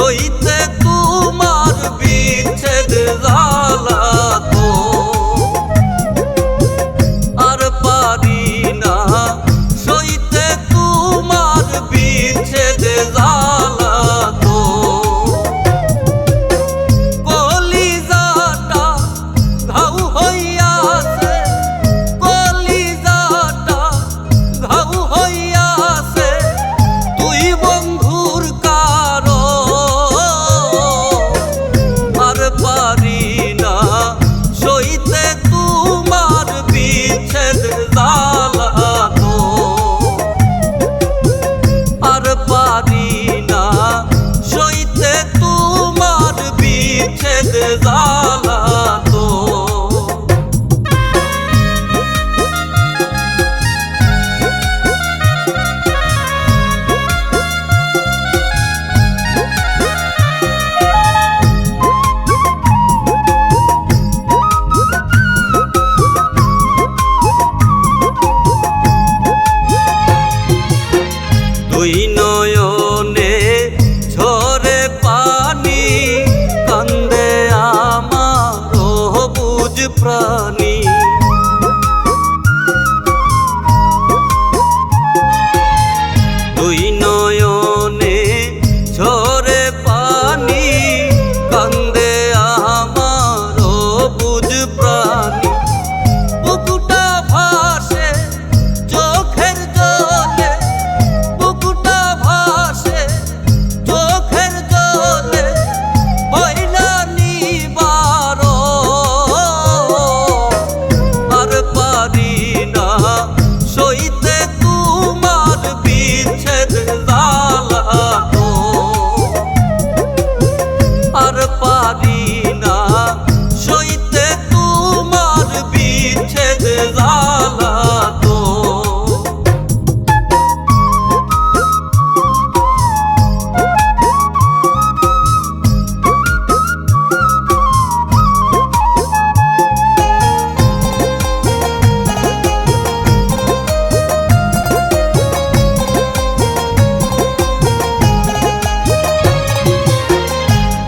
সইতে তোমার বিচ্ছেদ জ্বালা তো আর পারি না, সইতে তোমার বিচ্ছেদ জ্বালা তো কলিজাটা ঘাউ হইয়াছে, কলিজাটা ঘাউ হইয়াছে তুই বন্ধুর আর পারি না, সইতে তোমার বিচ্ছেদ জ্বালা তো আর পারি না, সইতে তোমার বিচ্ছেদ জ্বালা তো দুই নয়নে ঝরে পানি, কান্দে আমার অবুঝ প্রাণী। দুই নয়নে ঝরে পানি, কান্দে আমার অবুঝ প্রাণী। বুকুটা ভাসে চোখের জলে, বুকুটা ভাসে চোখের জলে, হইলা নিবার আর পারি না, সইতে তোমার বিচ্ছেদ জ্বালা তো আর পারি না, সইতে তোমার বিচ্ছেদ জ্বালা তো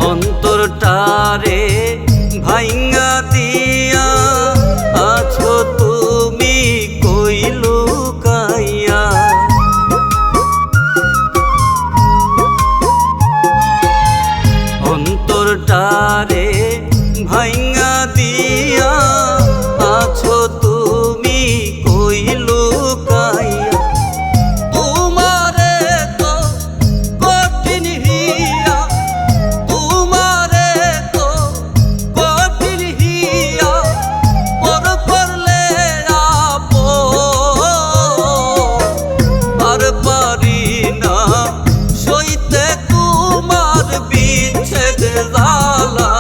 অন্তরটারে ভাইঙ্গা দিয়া আছো তুমি কই লুকাইয়া। অন্তরটারে ভাইঙ্গা দিয়া আছো তুমি কই লুকাইয়া। তোমারে তো কঠিন হিয়া, তোমারে তো কঠিন হিয়া পর করলে আপন আর পারি না, সইতে তোমার বিচ্ছেদ জ্বালা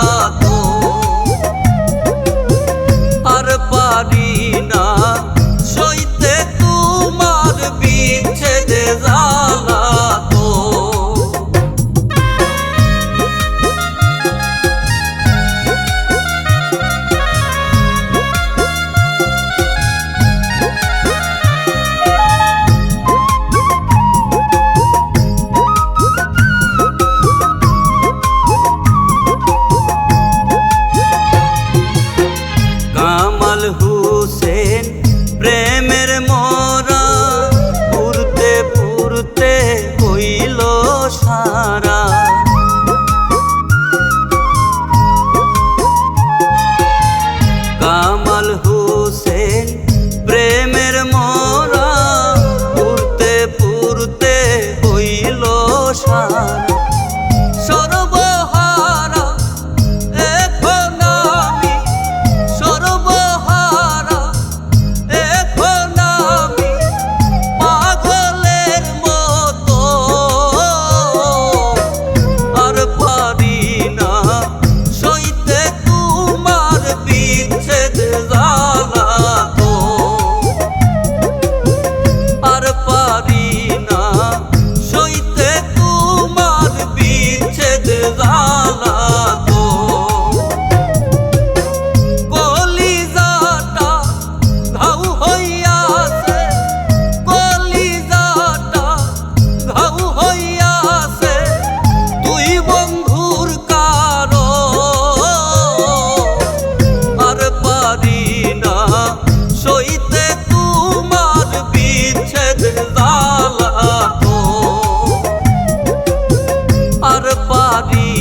পারি